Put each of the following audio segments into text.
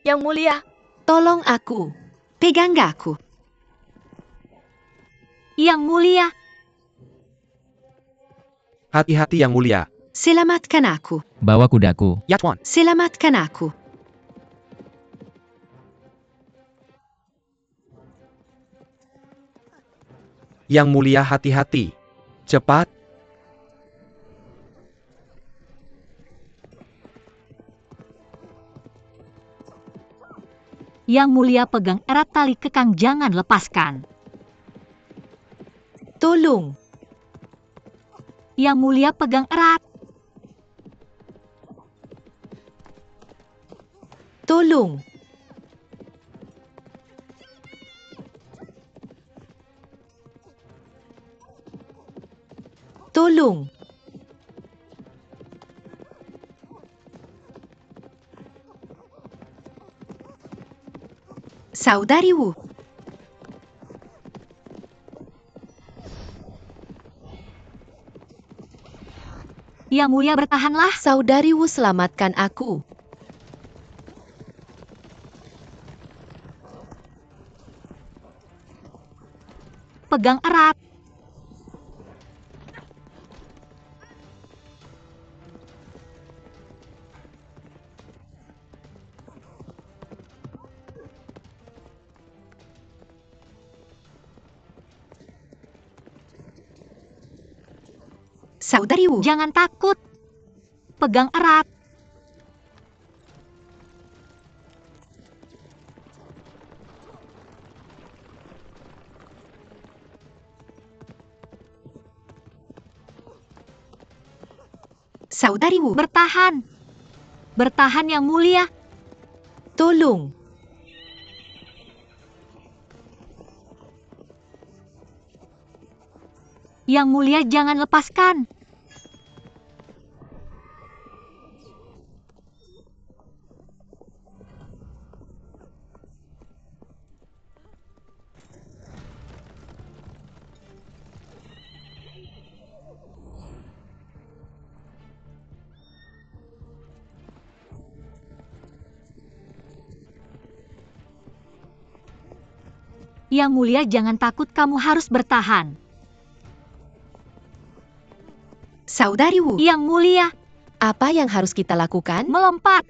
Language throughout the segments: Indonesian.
Yang mulia, Tolong aku. Pegang aku. Yang mulia, Hati-hati yang mulia. Selamatkan aku. Bawa kudaku. Ya Tuan. Selamatkan aku. Yang mulia hati-hati. Cepat. Yang mulia pegang erat tali kekang, jangan lepaskan. Tolong. Yang mulia pegang erat. Tolong. Tolong. Saudari Wu. Yang mulia bertahanlah. Saudari Wu, selamatkan aku. Pegang erat. Saudari Wu. Jangan takut. Pegang erat. Saudari Wu. Bertahan. Bertahan yang mulia. Tolong. Yang mulia jangan lepaskan. Yang mulia jangan takut, kamu harus bertahan. Saudari Wu. Yang mulia, Apa yang harus kita lakukan? melompat.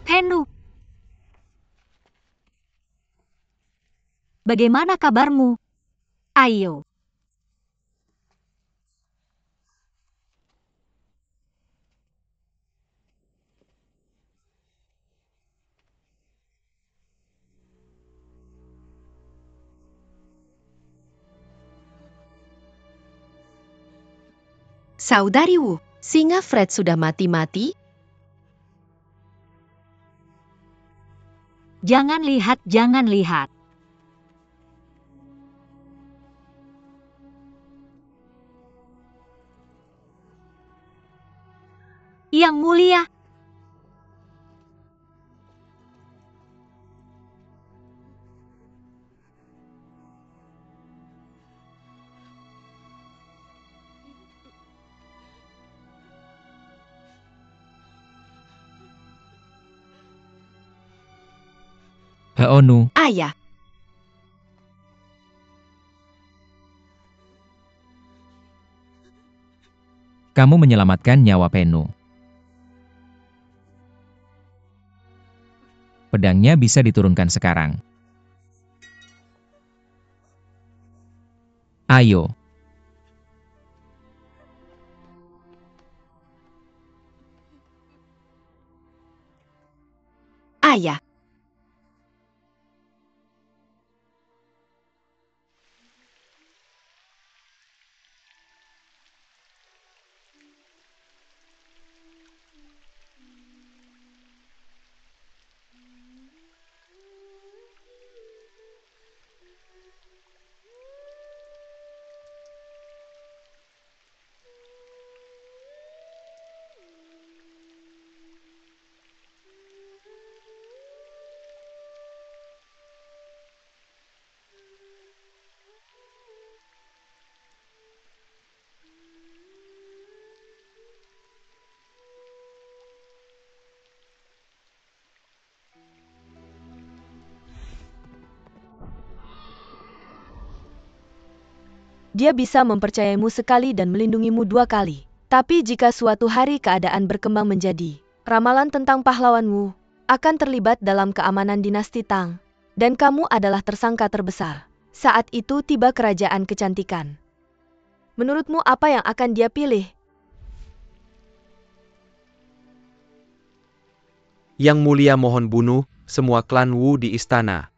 Hendu. Bagaimana kabarmu? Ayo. Saudari Wu, singa Fred sudah mati-mati? Jangan lihat, jangan lihat. Yang mulia, Heonu, Ayah. kamu menyelamatkan nyawa Penu. Pedangnya bisa diturunkan sekarang. Ayo. Ayah. Dia bisa mempercayaimu sekali dan melindungimu 2 kali. Tapi jika suatu hari keadaan berkembang menjadi ramalan tentang pahlawanmu akan terlibat dalam keamanan dinasti Tang, dan kamu adalah tersangka terbesar. Saat itu tiba kerajaan kecantikan. Menurutmu apa yang akan dia pilih? Yang Mulia mohon bunuh semua klan Wu di istana.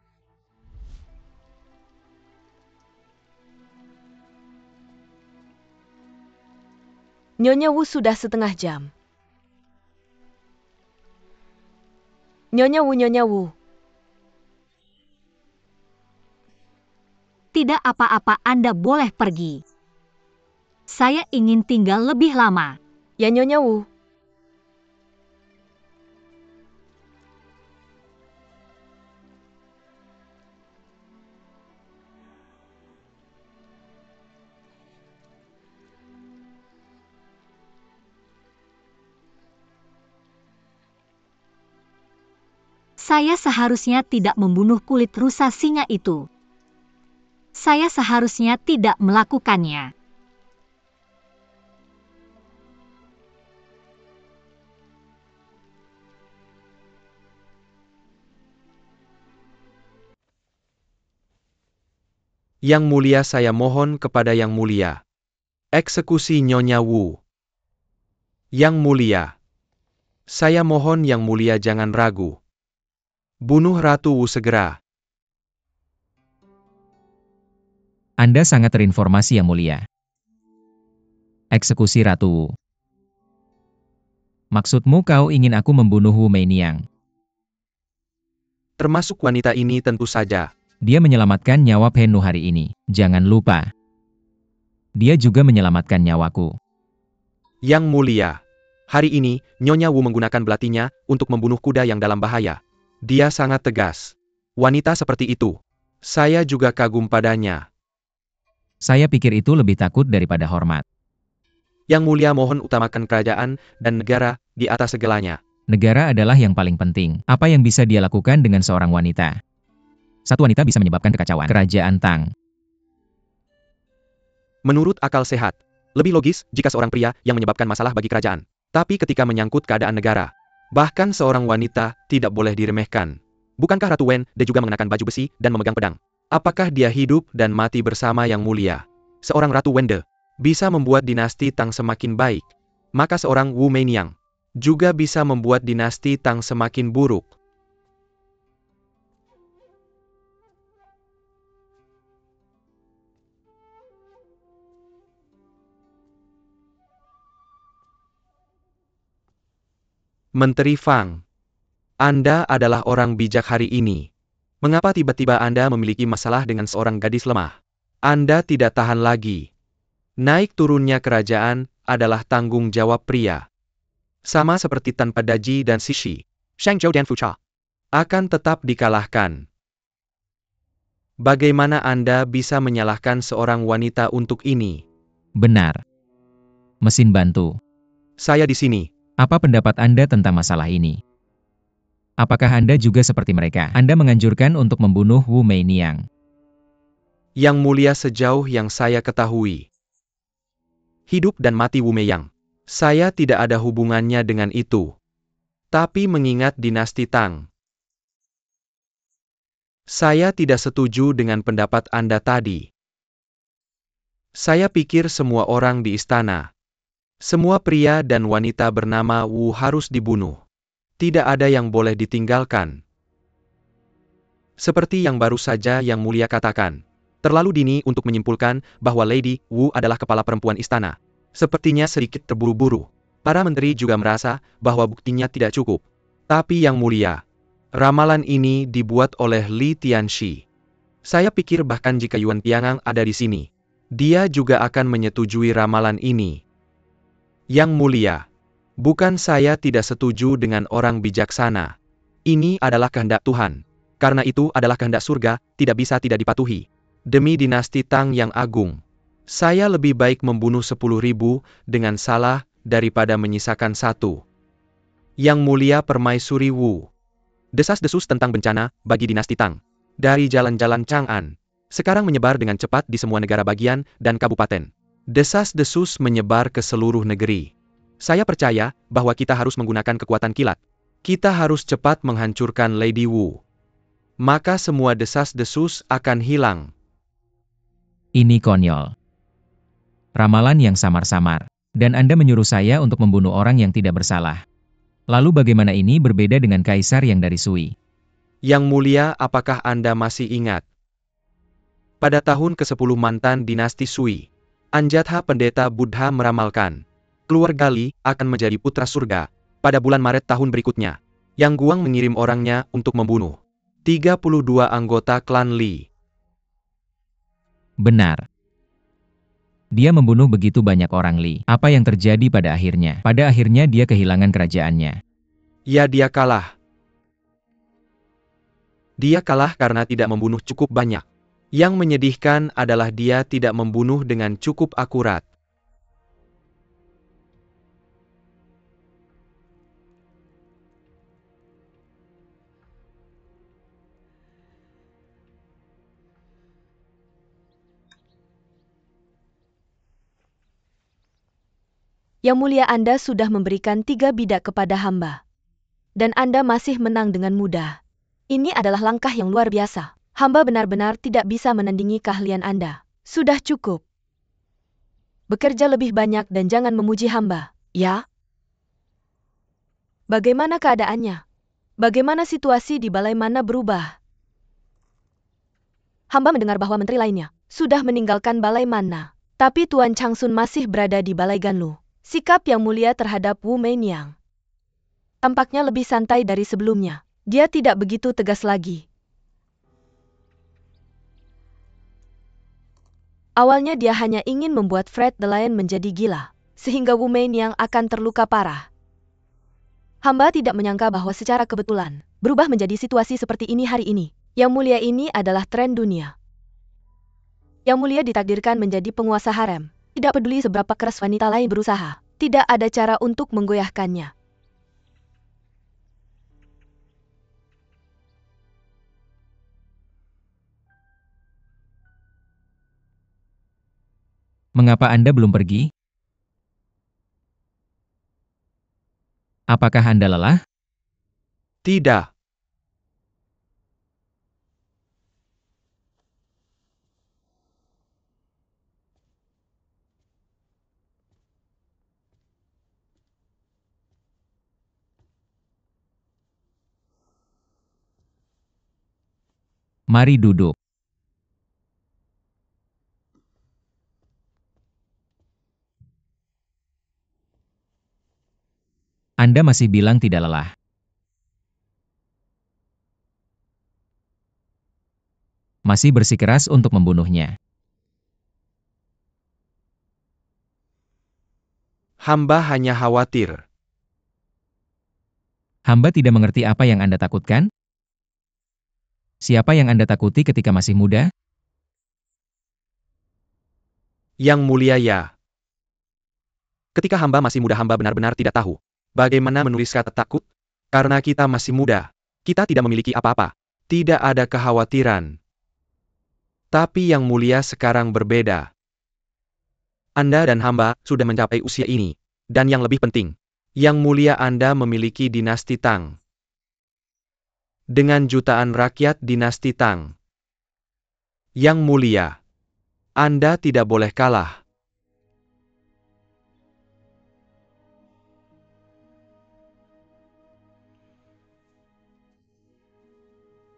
Nyonya Wu sudah setengah jam. Nyonya Wu. Tidak apa-apa, Anda boleh pergi. Saya ingin tinggal lebih lama. Ya Nyonya Wu. Saya seharusnya tidak membunuh kulit rusa singa itu. Saya seharusnya tidak melakukannya. Yang Mulia, saya mohon kepada Yang Mulia. Eksekusi Nyonya Wu. Yang Mulia. Saya mohon Yang Mulia jangan ragu. Bunuh Ratu Wu segera. Anda sangat terinformasi Yang Mulia. Eksekusi Ratu Wu. Maksudmu kau ingin aku membunuh Wu Meiniang? Termasuk wanita ini tentu saja. Dia menyelamatkan nyawa Pennu hari ini. Jangan lupa. Dia juga menyelamatkan nyawaku. Yang Mulia. Hari ini, Nyonya Wu menggunakan belatinya untuk membunuh kuda yang dalam bahaya. Dia sangat tegas. Wanita seperti itu. Saya juga kagum padanya. Saya pikir itu lebih takut daripada hormat. Yang Mulia mohon utamakan kerajaan dan negara di atas segalanya. Negara adalah yang paling penting. Apa yang bisa dia lakukan dengan seorang wanita? Satu wanita bisa menyebabkan kekacauan. Kerajaan Tang. Menurut akal sehat, lebih logis jika seorang pria yang menyebabkan masalah bagi kerajaan. Tapi ketika menyangkut keadaan negara, bahkan seorang wanita tidak boleh diremehkan. Bukankah Ratu Wen De juga mengenakan baju besi dan memegang pedang? Apakah dia hidup dan mati bersama Yang Mulia? Seorang Ratu Wen De bisa membuat dinasti Tang semakin baik. Maka seorang Wu Meiniang juga bisa membuat dinasti Tang semakin buruk. Menteri Fang, Anda adalah orang bijak hari ini. Mengapa tiba-tiba Anda memiliki masalah dengan seorang gadis lemah? Anda tidak tahan lagi. Naik turunnya kerajaan adalah tanggung jawab pria. Sama seperti Tan Padaji dan Sishi, Shangzhou dan Fucha akan tetap dikalahkan. Bagaimana Anda bisa menyalahkan seorang wanita untuk ini? Benar. Mesin bantu. Saya di sini. Apa pendapat Anda tentang masalah ini? Apakah Anda juga seperti mereka? Anda menganjurkan untuk membunuh Wu Meiniang. Yang Mulia, sejauh yang saya ketahui, hidup dan mati Wu Meiyang, saya tidak ada hubungannya dengan itu. Tapi mengingat dinasti Tang, saya tidak setuju dengan pendapat Anda tadi. Saya pikir semua orang di istana, semua pria dan wanita bernama Wu harus dibunuh. Tidak ada yang boleh ditinggalkan. Seperti yang baru saja Yang Mulia katakan, terlalu dini untuk menyimpulkan bahwa Lady Wu adalah kepala perempuan istana. Sepertinya sedikit terburu-buru. Para menteri juga merasa bahwa buktinya tidak cukup. Tapi Yang Mulia, ramalan ini dibuat oleh Li Tianxi. Saya pikir bahkan jika Yuan Tiangang ada di sini, dia juga akan menyetujui ramalan ini. Yang Mulia, bukan saya tidak setuju dengan orang bijaksana. Ini adalah kehendak Tuhan. Karena itu adalah kehendak surga, tidak bisa tidak dipatuhi. Demi dinasti Tang yang agung, saya lebih baik membunuh 10.000 dengan salah daripada menyisakan 1. Yang Mulia Permaisuri Wu. Desas-desus tentang bencana bagi dinasti Tang. Dari jalan-jalan Chang'an, sekarang menyebar dengan cepat di semua negara bagian dan kabupaten. Desas-desus menyebar ke seluruh negeri. Saya percaya bahwa kita harus menggunakan kekuatan kilat. Kita harus cepat menghancurkan Lady Wu. Maka semua desas-desus akan hilang. Ini konyol. Ramalan yang samar-samar. Dan Anda menyuruh saya untuk membunuh orang yang tidak bersalah. Lalu bagaimana ini berbeda dengan kaisar yang dari Sui? Yang mulia, apakah Anda masih ingat? Pada tahun ke-10 mantan dinasti Sui, Anjatha pendeta Buddha meramalkan, keluarga Li akan menjadi putra surga pada bulan Maret tahun berikutnya. Yang Guang mengirim orangnya untuk membunuh 32 anggota klan Li. Benar. Dia membunuh begitu banyak orang Li. Apa yang terjadi pada akhirnya? Pada akhirnya dia kehilangan kerajaannya. Ya, dia kalah. Dia kalah karena tidak membunuh cukup banyak. Yang menyedihkan adalah dia tidak membunuh dengan cukup akurat. Yang mulia, Anda sudah memberikan 3 bidak kepada hamba. Dan Anda masih menang dengan mudah. Ini adalah langkah yang luar biasa. Hamba benar-benar tidak bisa menandingi keahlian Anda. Sudah cukup. Bekerja lebih banyak dan jangan memuji hamba, ya? Bagaimana keadaannya? Bagaimana situasi di balai mana berubah? Hamba mendengar bahwa menteri lainnya sudah meninggalkan balai mana. Tapi Tuan Changsun masih berada di balai Ganlu. Sikap yang mulia terhadap Wu Meiniang tampaknya lebih santai dari sebelumnya. Dia tidak begitu tegas lagi. Awalnya dia hanya ingin membuat Fred the Lion menjadi gila, sehingga Wu Meiniang akan terluka parah. Hamba tidak menyangka bahwa secara kebetulan berubah menjadi situasi seperti ini hari ini. Yang mulia, ini adalah tren dunia. Yang mulia ditakdirkan menjadi penguasa harem. Tidak peduli seberapa keras wanita lain berusaha, tidak ada cara untuk menggoyahkannya. Mengapa Anda belum pergi? Apakah Anda lelah? Tidak. Mari duduk. Anda masih bilang tidak lelah. Masih bersikeras untuk membunuhnya. Hamba hanya khawatir. Hamba tidak mengerti apa yang Anda takutkan? Siapa yang Anda takuti ketika masih muda? Yang mulia, ya. Ketika hamba masih muda, hamba benar-benar tidak tahu bagaimana menulis kata takut. Karena kita masih muda, kita tidak memiliki apa-apa. Tidak ada kekhawatiran. Tapi yang mulia sekarang berbeda. Anda dan hamba sudah mencapai usia ini. Dan yang lebih penting, yang mulia, Anda memiliki dinasti Tang. Dengan jutaan rakyat dinasti Tang. Yang mulia, Anda tidak boleh kalah.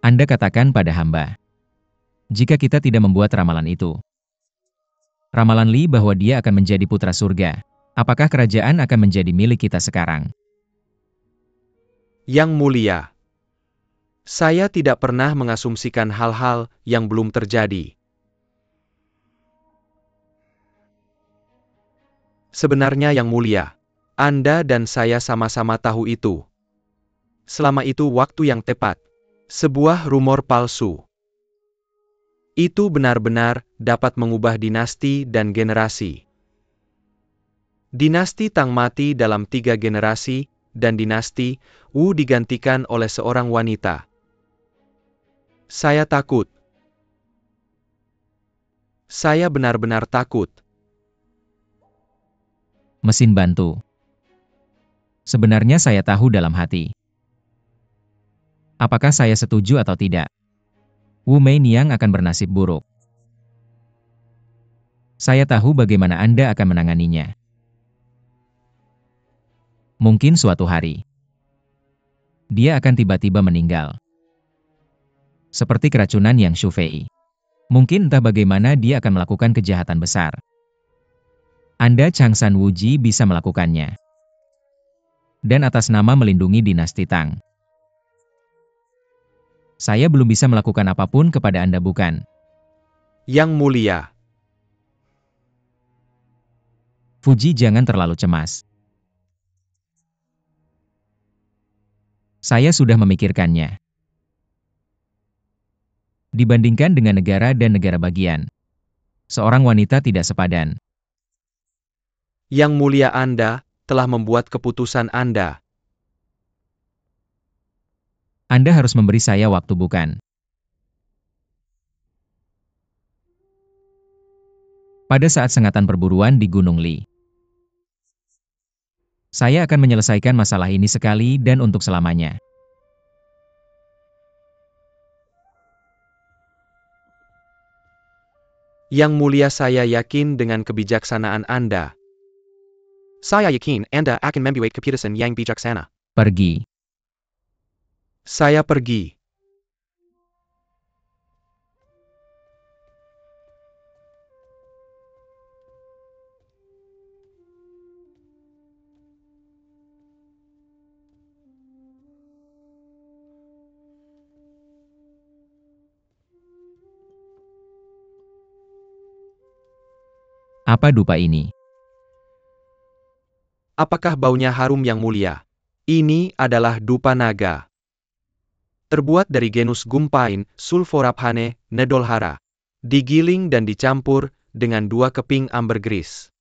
Anda katakan pada hamba, jika kita tidak membuat ramalan itu, ramalan Li bahwa dia akan menjadi putra surga, apakah kerajaan akan menjadi milik kita sekarang? Yang mulia, saya tidak pernah mengasumsikan hal-hal yang belum terjadi. Sebenarnya yang mulia, Anda dan saya sama-sama tahu itu. Selama itu waktu yang tepat. Sebuah rumor palsu. Itu benar-benar dapat mengubah dinasti dan generasi. Dinasti Tang mati dalam 3 generasi, dan dinasti Wu digantikan oleh seorang wanita. Saya takut. Saya benar-benar takut. Mesin bantu. Sebenarnya saya tahu dalam hati. Apakah saya setuju atau tidak? Wu Meiniang akan bernasib buruk. Saya tahu bagaimana Anda akan menanganinya. Mungkin suatu hari, dia akan tiba-tiba meninggal. Seperti keracunan Yang Shufei. Mungkin entah bagaimana dia akan melakukan kejahatan besar. Anda Changsan Wuji bisa melakukannya. Dan atas nama melindungi dinasti Tang. Saya belum bisa melakukan apapun kepada Anda, bukan? Yang Mulia. Fuji, jangan terlalu cemas. Saya sudah memikirkannya. Dibandingkan dengan negara dan negara bagian, seorang wanita tidak sepadan. Yang Mulia, Anda telah membuat keputusan Anda. Anda harus memberi saya waktu, bukan? Pada saat sengatan perburuan di Gunung Li, saya akan menyelesaikan masalah ini sekali dan untuk selamanya. Yang Mulia, saya yakin dengan kebijaksanaan Anda. Saya yakin Anda akan membuat keputusan yang bijaksana. Pergi. Saya pergi. Apa dupa ini? Apakah baunya harum, Yang Mulia? Ini adalah dupa naga. Terbuat dari genus Gumpain, Sulforaphane, Nedolhara. Digiling dan dicampur dengan 2 keping ambergris.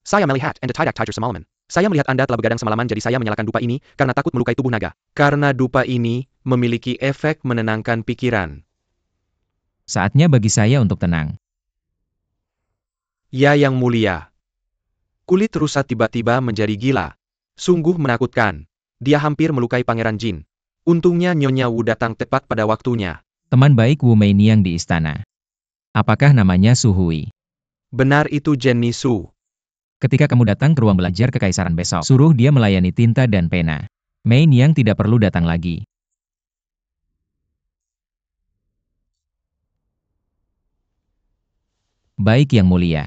Saya melihat Anda tidak tidur semalaman. Saya melihat Anda telah begadang semalaman, jadi saya menyalakan dupa ini karena takut melukai tubuh naga. Karena dupa ini memiliki efek menenangkan pikiran. Saatnya bagi saya untuk tenang. Ya, Yang Mulia. Kulit rusa tiba-tiba menjadi gila. Sungguh menakutkan. Dia hampir melukai Pangeran Jin. Untungnya Nyonya Wu datang tepat pada waktunya. Teman baik Wu Meiniang di istana. Apakah namanya Su Hui? Benar, itu Jenny Su. Ketika kamu datang ke ruang belajar kekaisaran besok, suruh dia melayani tinta dan pena. Meiniang tidak perlu datang lagi. Baik, Yang Mulia.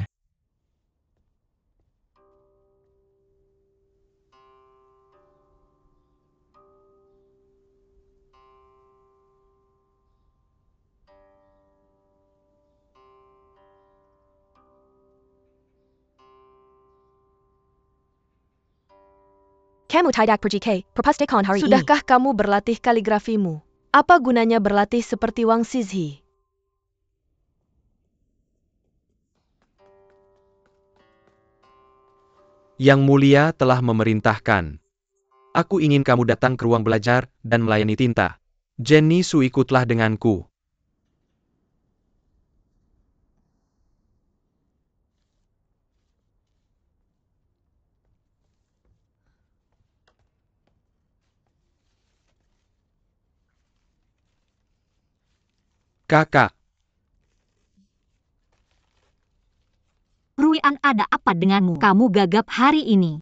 Kamu tidak pergi perpustakaan hari ini. Sudahkah kamu berlatih kaligrafimu? Apa gunanya berlatih seperti Wang Sizhi? Yang Mulia telah memerintahkan. Aku ingin kamu datang ke ruang belajar dan melayani tinta. Jenny Su, ikutlah denganku. Kakak. Ruian, ada apa denganmu? Kamu gagap hari ini.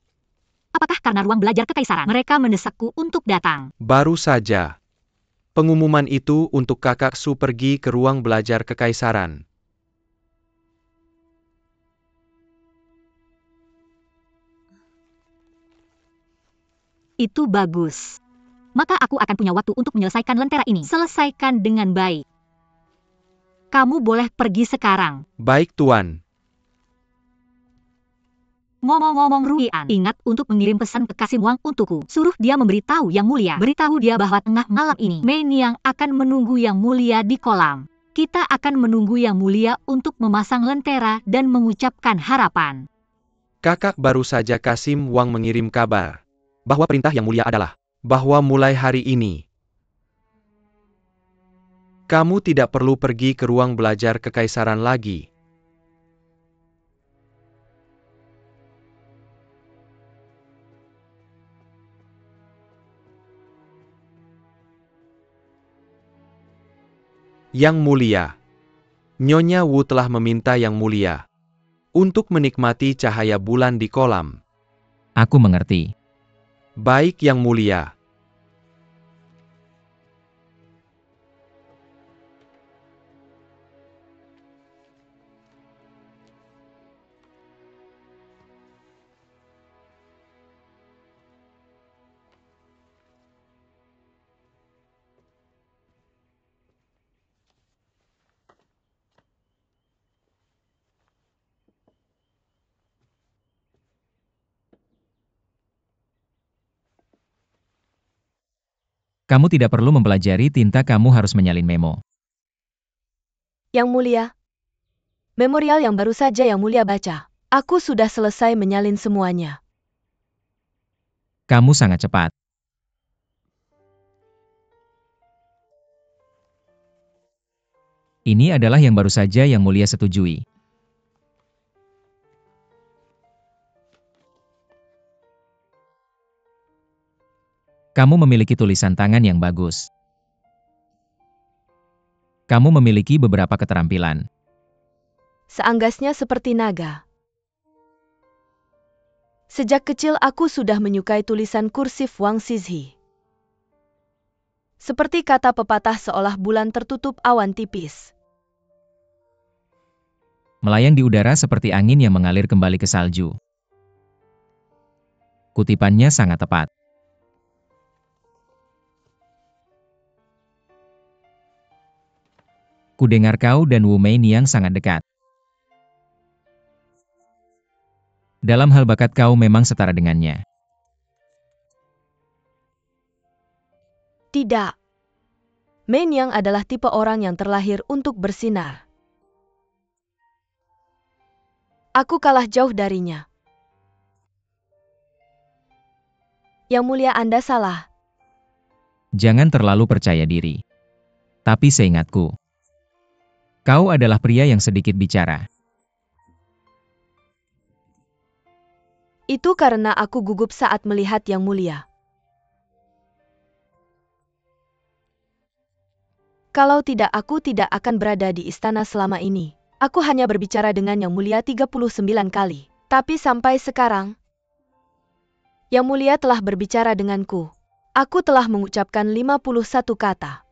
Apakah karena ruang belajar kekaisaran? Mereka mendesakku untuk datang. Baru saja. Pengumuman itu untuk kakak Su pergi ke ruang belajar kekaisaran. Itu bagus. Maka aku akan punya waktu untuk menyelesaikan lentera ini. Selesaikan dengan baik. Kamu boleh pergi sekarang. Baik, Tuan. Ngomong-ngomong Ruian, ingat untuk mengirim pesan ke Kasim Wang untukku. Suruh dia memberitahu Yang Mulia. Beritahu dia bahwa tengah malam ini, Meiniang akan menunggu Yang Mulia di kolam. Kita akan menunggu Yang Mulia untuk memasang lentera dan mengucapkan harapan. Kakak, baru saja Kasim Wang mengirim kabar. Bahwa perintah Yang Mulia adalah bahwa mulai hari ini, Kamu tidak perlu pergi ke ruang belajar kekaisaran lagi. Yang Mulia, Nyonya Wu telah meminta Yang Mulia untuk menikmati cahaya bulan di kolam. Aku mengerti. Baik Yang Mulia. Kamu tidak perlu mempelajari tinta, kamu harus menyalin memo. Yang Mulia, memorial yang baru saja Yang Mulia baca. Aku sudah selesai menyalin semuanya. Kamu sangat cepat. Ini adalah yang baru saja Yang Mulia setujui. Kamu memiliki tulisan tangan yang bagus. Kamu memiliki beberapa keterampilan. Seanggasnya seperti naga. Sejak kecil aku sudah menyukai tulisan kursif Wang Sizhi. Seperti kata pepatah seolah bulan tertutup awan tipis. Melayang di udara seperti angin yang mengalir kembali ke salju. Kutipannya sangat tepat. Kudengar kau dan Wu Meiniang sangat dekat. Dalam hal bakat kau memang setara dengannya. Tidak. Meiniang adalah tipe orang yang terlahir untuk bersinar. Aku kalah jauh darinya. Yang Mulia, Anda salah. Jangan terlalu percaya diri. Tapi seingatku, kau adalah pria yang sedikit bicara. Itu karena aku gugup saat melihat Yang Mulia. Kalau tidak, aku tidak akan berada di istana selama ini. Aku hanya berbicara dengan Yang Mulia 39 kali. Tapi sampai sekarang, Yang Mulia telah berbicara denganku. Aku telah mengucapkan 51 kata.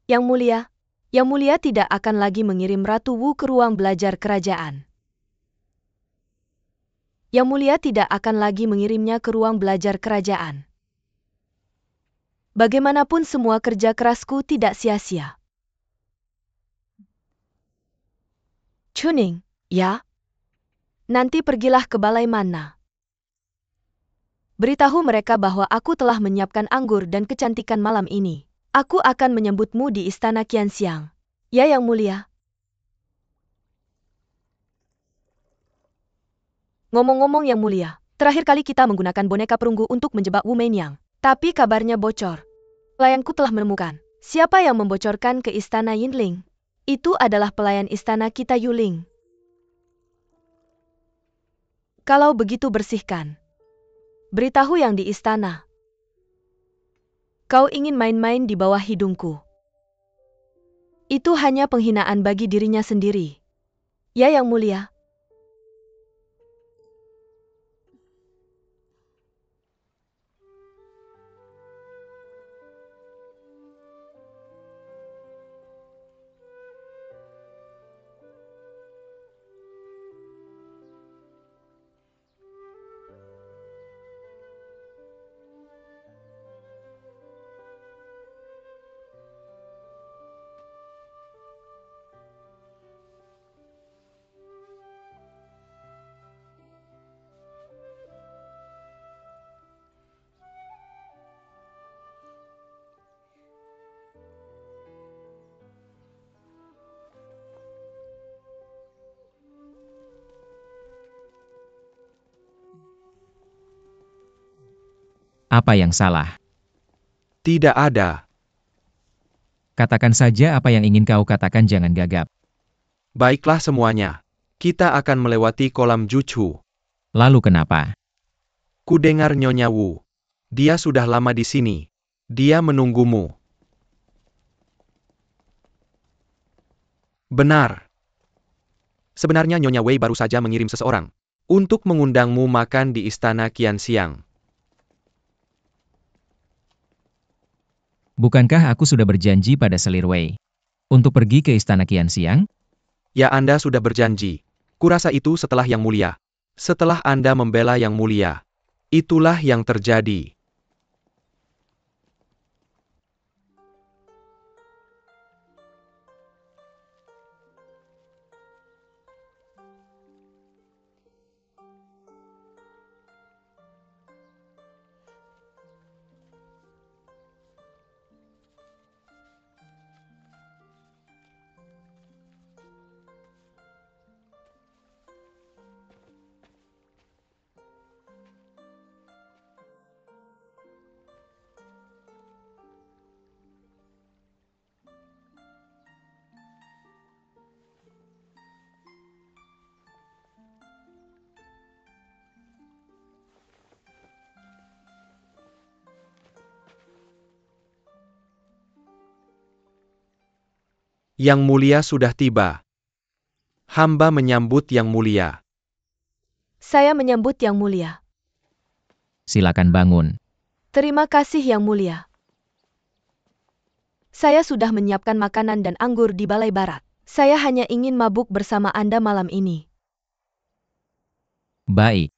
Yang Mulia tidak akan lagi mengirim Ratu Wu ke ruang belajar kerajaan. Yang Mulia tidak akan lagi mengirimnya ke ruang belajar kerajaan. Bagaimanapun semua kerja kerasku tidak sia-sia. Chuning, ya? Nanti pergilah ke balai mana. Beritahu mereka bahwa aku telah menyiapkan anggur dan kecantikan malam ini. Aku akan menyambutmu di istana Qianxiang. Ya, Yang Mulia. Ngomong-ngomong Yang Mulia, terakhir kali kita menggunakan boneka perunggu untuk menjebak Wu Meiniang. Tapi kabarnya bocor. Pelayanku telah menemukan. Siapa yang membocorkan ke istana Yinling? Itu adalah pelayan istana kita Yuling. Kalau begitu bersihkan. Beritahu yang di istana. Kau ingin main-main di bawah hidungku. Itu hanya penghinaan bagi dirinya sendiri. Ya, Yang Mulia. Apa yang salah? Tidak ada. Katakan saja apa yang ingin kau katakan, jangan gagap. Baiklah semuanya. Kita akan melewati kolam Juchu. Lalu kenapa? Ku dengar Nyonya Wu. Dia sudah lama di sini. Dia menunggumu. Benar. Sebenarnya Nyonya Wei baru saja mengirim seseorang untuk mengundangmu makan di istana Qianxiang. Bukankah aku sudah berjanji pada Selir Wei untuk pergi ke istana Qianxiang? Ya, Anda sudah berjanji. Kurasa itu setelah Yang Mulia. Setelah Anda membela Yang Mulia. Itulah yang terjadi. Yang Mulia sudah tiba. Hamba menyambut Yang Mulia. Saya menyambut Yang Mulia. Silakan bangun. Terima kasih Yang Mulia. Saya sudah menyiapkan makanan dan anggur di Balai Barat. Saya hanya ingin mabuk bersama Anda malam ini. Baik.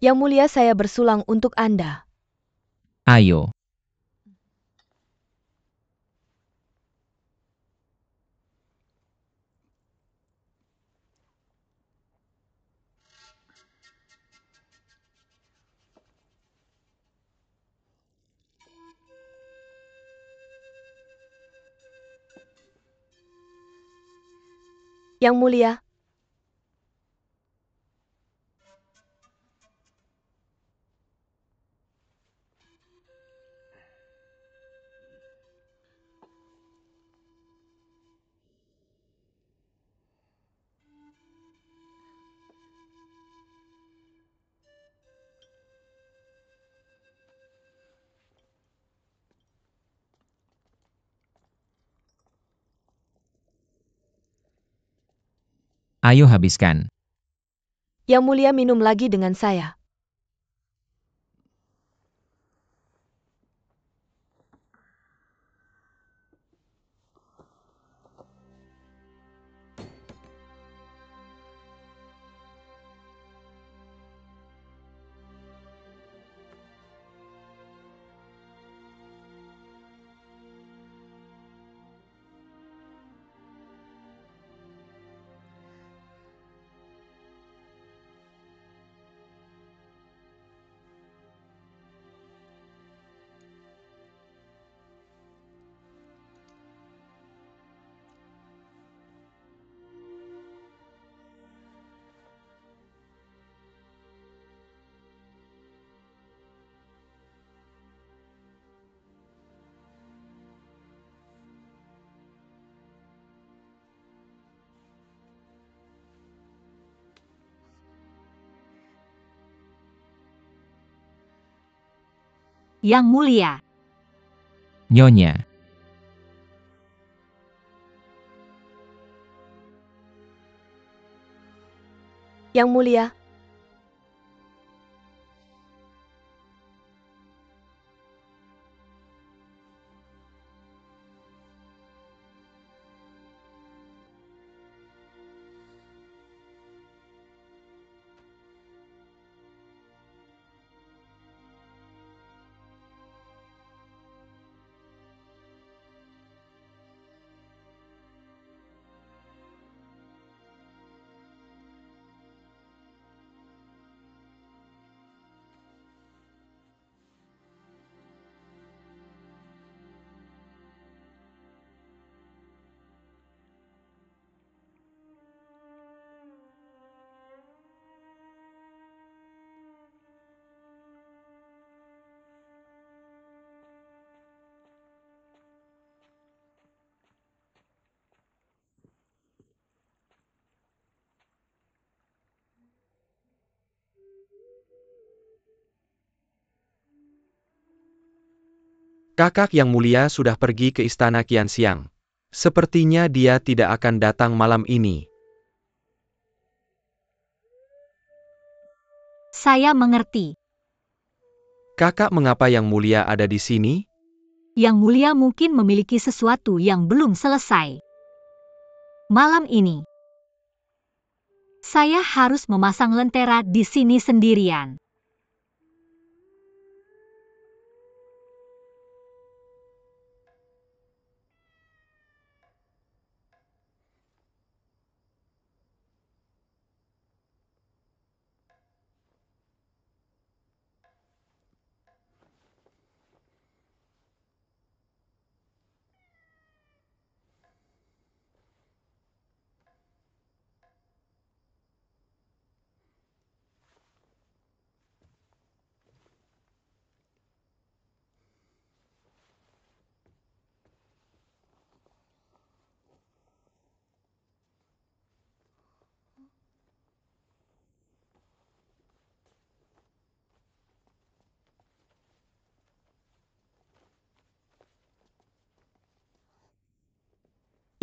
Yang Mulia, saya bersulang untuk Anda. Ayo. Yang Mulia. Ayo habiskan. Yang Mulia minum lagi dengan saya. Yang Mulia. Nyonya. Yang Mulia, Kakak Yang Mulia sudah pergi ke istana Qianxiang. Sepertinya dia tidak akan datang malam ini. Saya mengerti. Kakak, mengapa Yang Mulia ada di sini? Yang Mulia mungkin memiliki sesuatu yang belum selesai. Malam ini, saya harus memasang lentera di sini sendirian.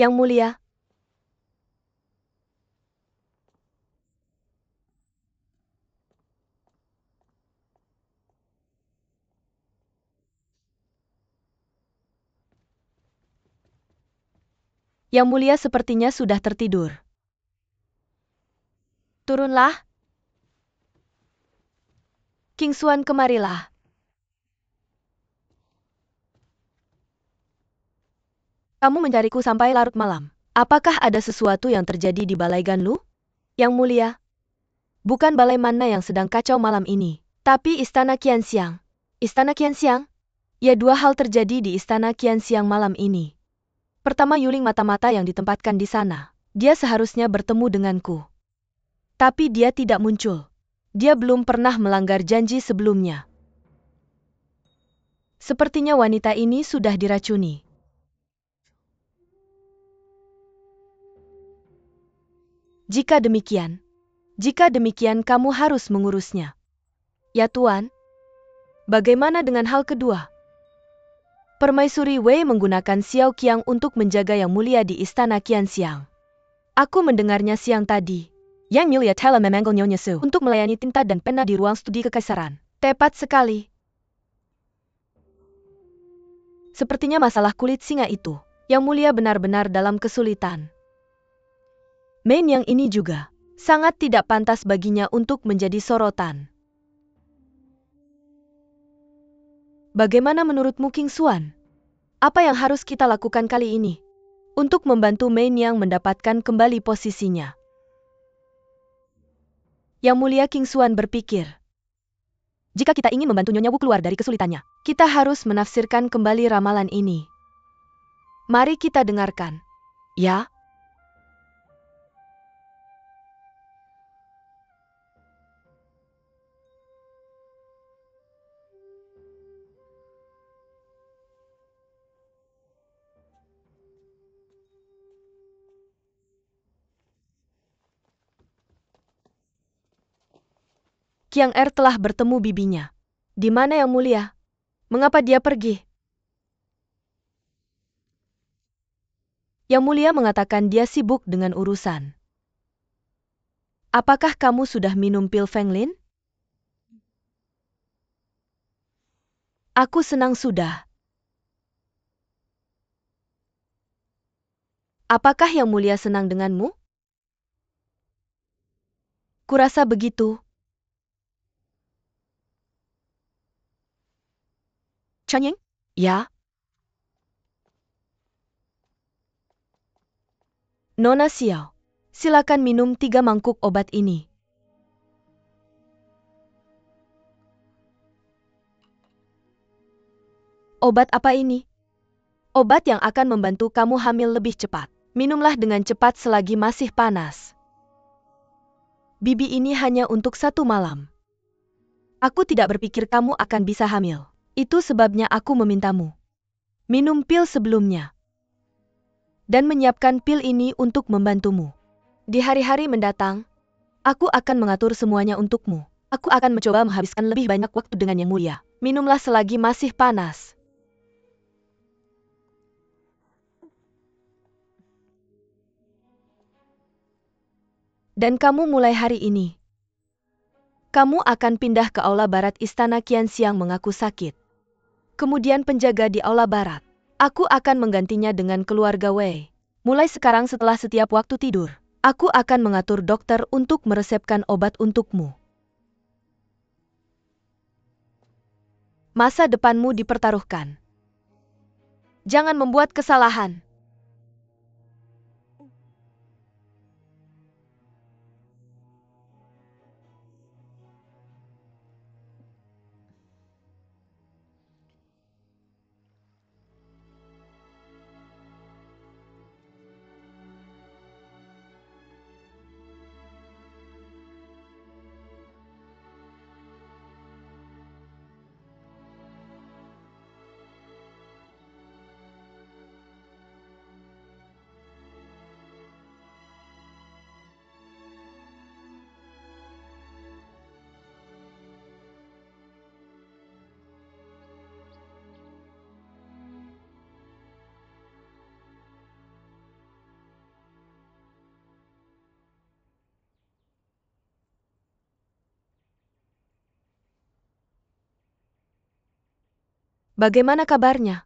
Yang Mulia. Yang Mulia sepertinya sudah tertidur. Turunlah. King Xuan, kemarilah. Kamu mencariku sampai larut malam. Apakah ada sesuatu yang terjadi di Balai Ganlu? Yang Mulia, bukan balai mana yang sedang kacau malam ini, tapi Istana Qianxiang. Istana Qianxiang? Ya, dua hal terjadi di Istana Qianxiang malam ini. Pertama, Yuling mata-mata yang ditempatkan di sana. Dia seharusnya bertemu denganku. Tapi dia tidak muncul. Dia belum pernah melanggar janji sebelumnya. Sepertinya wanita ini sudah diracuni. Jika demikian kamu harus mengurusnya. Ya Tuan. Bagaimana dengan hal kedua? Permaisuri Wei menggunakan Xiao Qiang untuk menjaga Yang Mulia di Istana Qianxiang. Aku mendengarnya siang tadi. Yang Mulia telah memanggil Nyonya Su untuk melayani tinta dan pena di ruang studi kekaisaran. Tepat sekali. Sepertinya masalah kulit singa itu. Yang Mulia benar-benar dalam kesulitan. Main yang ini juga sangat tidak pantas baginya untuk menjadi sorotan. Bagaimana menurutmu, King Xuan? Apa yang harus kita lakukan kali ini untuk membantu Main yang mendapatkan kembali posisinya? Yang Mulia, King Xuan berpikir, jika kita ingin membantu Nyonya Wu keluar dari kesulitannya, kita harus menafsirkan kembali ramalan ini. Mari kita dengarkan. Ya? Qiang Er telah bertemu bibinya. Di mana Yang Mulia? Mengapa dia pergi? Yang Mulia mengatakan dia sibuk dengan urusan. Apakah kamu sudah minum pil Fenglin? Aku senang sudah. Apakah Yang Mulia senang denganmu? Kurasa begitu. Chanying? Ya. Nona Xiao, silakan minum 3 mangkuk obat ini. Obat apa ini? Obat yang akan membantu kamu hamil lebih cepat. Minumlah dengan cepat selagi masih panas. Bibi ini hanya untuk 1 malam. Aku tidak berpikir kamu akan bisa hamil. Itu sebabnya aku memintamu. Minum pil sebelumnya. Dan menyiapkan pil ini untuk membantumu. Di hari-hari mendatang, aku akan mengatur semuanya untukmu. Aku akan mencoba menghabiskan lebih banyak waktu dengan Yang Mulia. Minumlah selagi masih panas. Dan kamu mulai hari ini. Kamu akan pindah ke aula barat Istana Qianxiang mengaku sakit. Kemudian penjaga di aula barat. Aku akan menggantinya dengan keluarga Wei. Mulai sekarang setelah setiap waktu tidur, aku akan mengatur dokter untuk meresepkan obat untukmu. Masa depanmu dipertaruhkan. Jangan membuat kesalahan. Bagaimana kabarnya?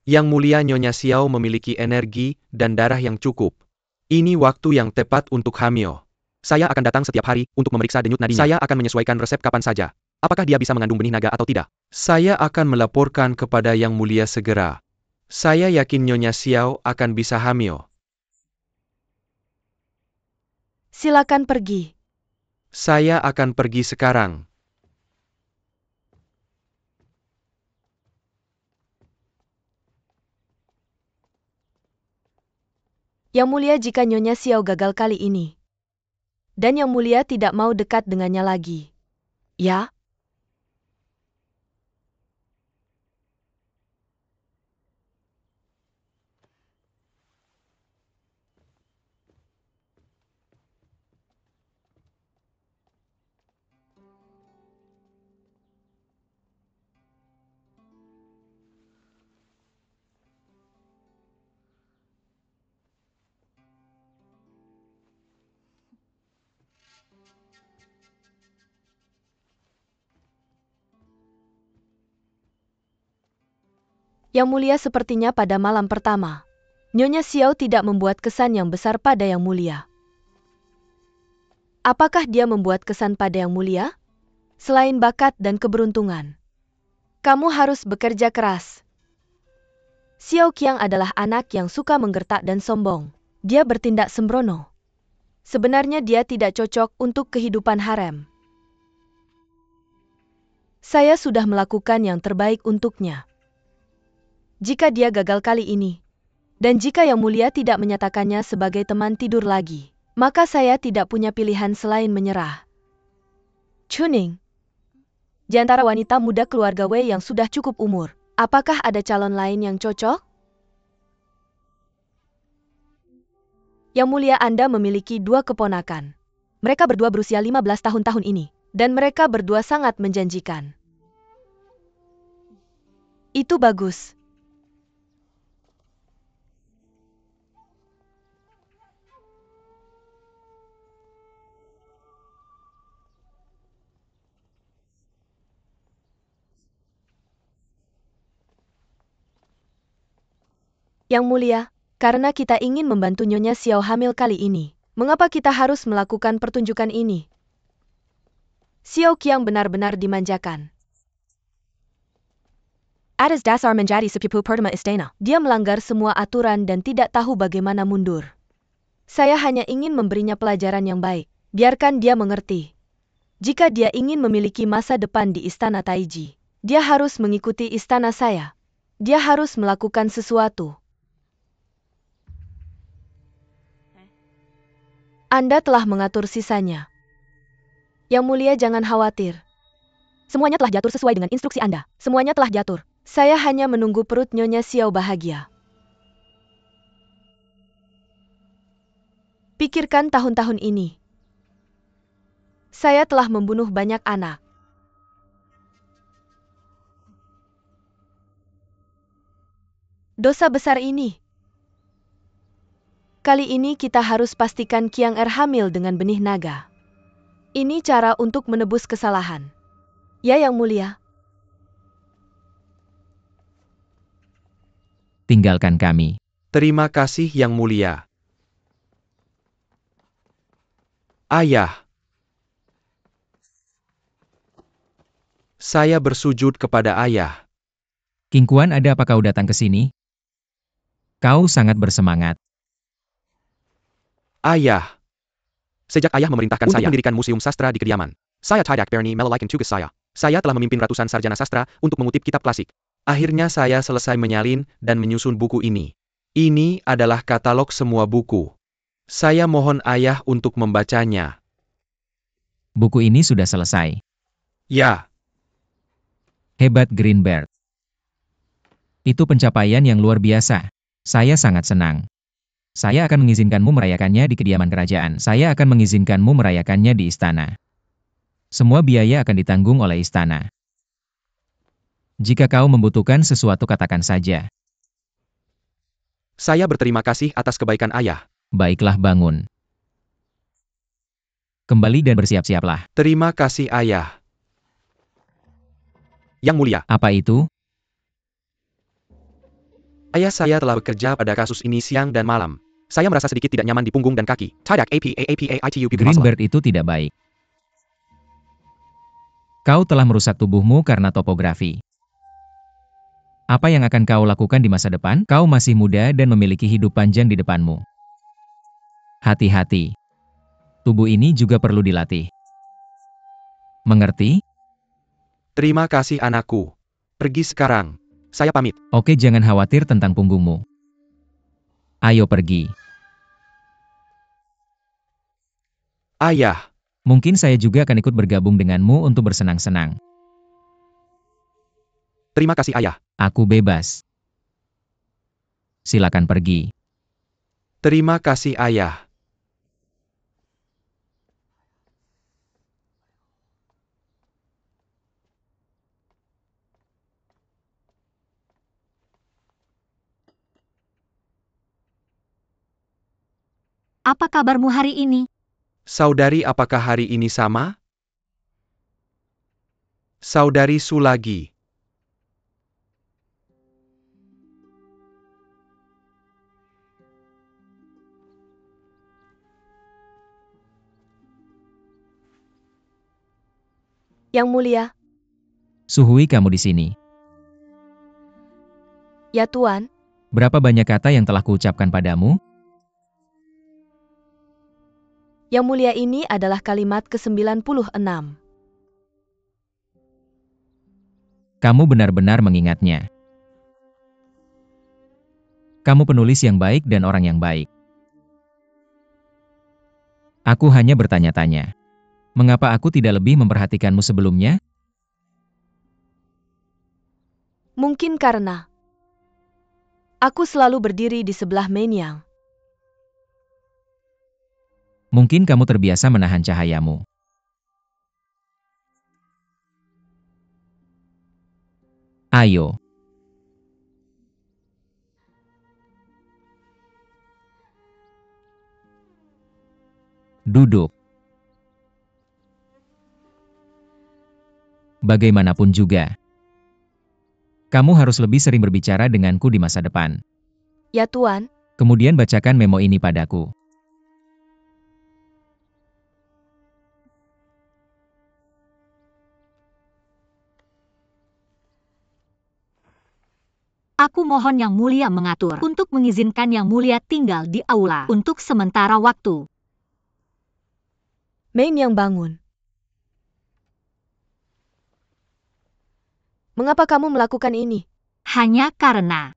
Yang Mulia Nyonya Xiao memiliki energi dan darah yang cukup. Ini waktu yang tepat untuk hamil. Saya akan datang setiap hari untuk memeriksa denyut nadinya. Saya akan menyesuaikan resep kapan saja. Apakah dia bisa mengandung benih naga atau tidak? Saya akan melaporkan kepada Yang Mulia segera. Saya yakin Nyonya Xiao akan bisa hamil. Silakan pergi. Saya akan pergi sekarang. Yang Mulia, jika Nyonya Xiao gagal kali ini. Dan Yang Mulia tidak mau dekat dengannya lagi. Ya? Yang Mulia, sepertinya pada malam pertama, Nyonya Xiao tidak membuat kesan yang besar pada Yang Mulia. Apakah dia membuat kesan pada Yang Mulia? Selain bakat dan keberuntungan, kamu harus bekerja keras. Xiao Qiang adalah anak yang suka menggertak dan sombong. Dia bertindak sembrono. Sebenarnya dia tidak cocok untuk kehidupan harem. Saya sudah melakukan yang terbaik untuknya. Jika dia gagal kali ini, dan jika Yang Mulia tidak menyatakannya sebagai teman tidur lagi, maka saya tidak punya pilihan selain menyerah. Chuning, di antara wanita muda keluarga Wei yang sudah cukup umur, apakah ada calon lain yang cocok? Yang Mulia, Anda memiliki 2 keponakan. Mereka berdua berusia 15 tahun ini, dan mereka berdua sangat menjanjikan. Itu bagus. Yang mulia, karena kita ingin membantu Nyonya Xiao hamil kali ini, mengapa kita harus melakukan pertunjukan ini? Xiao Qiang benar-benar dimanjakan. Atas dasar menjadi sepupu pertama istana, dia melanggar semua aturan dan tidak tahu bagaimana mundur. Saya hanya ingin memberinya pelajaran yang baik. Biarkan dia mengerti. Jika dia ingin memiliki masa depan di istana Taiji, dia harus mengikuti istana saya. Dia harus melakukan sesuatu. Anda telah mengatur sisanya. Yang mulia, jangan khawatir. Semuanya telah diatur sesuai dengan instruksi Anda. Semuanya telah diatur. Saya hanya menunggu perut Nyonya Xiao bahagia. Pikirkan tahun-tahun ini. Saya telah membunuh banyak anak. Dosa besar ini. Kali ini kita harus pastikan Qiang hamil dengan benih naga. Ini cara untuk menebus kesalahan. Ya, Yang Mulia. Tinggalkan kami. Terima kasih Yang Mulia. Ayah. Saya bersujud kepada ayah. King Kuan, ada apa kau datang ke sini? Kau sangat bersemangat. Ayah. Sejak ayah memerintahkan saya mendirikan museum sastra di kediaman, saya tidak berani melewatkan tugas saya. Saya telah memimpin ratusan sarjana sastra untuk mengutip kitab klasik. Akhirnya saya selesai menyalin dan menyusun buku ini. Ini adalah katalog semua buku. Saya mohon ayah untuk membacanya. Buku ini sudah selesai. Ya. Hebat Greenberg. Itu pencapaian yang luar biasa. Saya sangat senang. Saya akan mengizinkanmu merayakannya di kediaman kerajaan. Saya akan mengizinkanmu merayakannya di istana. Semua biaya akan ditanggung oleh istana. Jika kau membutuhkan sesuatu, katakan saja. Saya berterima kasih atas kebaikan ayah. Baiklah, bangun. Kembali dan bersiap-siaplah. Terima kasih ayah. Yang Mulia. Apa itu? Ayah, saya telah bekerja pada kasus ini siang dan malam. Saya merasa sedikit tidak nyaman di punggung dan kaki. Tidak itu Greenberg, itu tidak baik. Kau telah merusak tubuhmu karena topografi. Apa yang akan kau lakukan di masa depan? Kau masih muda dan memiliki hidup panjang di depanmu. Hati-hati. Tubuh ini juga perlu dilatih. Mengerti? Terima kasih anakku. Pergi sekarang. Saya pamit. Oke, jangan khawatir tentang punggungmu. Ayo pergi. Ayah. Mungkin saya juga akan ikut bergabung denganmu untuk bersenang-senang. Terima kasih ayah. Aku bebas. Silakan pergi. Terima kasih ayah. Apa kabarmu hari ini? Saudari, apakah hari ini sama? Saudari Sulagi. Yang Mulia. Suhui kamu di sini. Ya Tuan. Berapa banyak kata yang telah kuucapkan padamu? Yang Mulia, ini adalah kalimat ke-96. Kamu benar-benar mengingatnya. Kamu penulis yang baik dan orang yang baik. Aku hanya bertanya-tanya. Mengapa aku tidak lebih memperhatikanmu sebelumnya? Mungkin karena aku selalu berdiri di sebelah Menyang. Mungkin kamu terbiasa menahan cahayamu. Ayo. Duduk. Bagaimanapun juga, kamu harus lebih sering berbicara denganku di masa depan. Ya Tuan. Kemudian bacakan memo ini padaku. Aku mohon Yang Mulia mengatur untuk mengizinkan Yang Mulia tinggal di aula untuk sementara waktu. Mei Miang bangun. Mengapa kamu melakukan ini? Hanya karena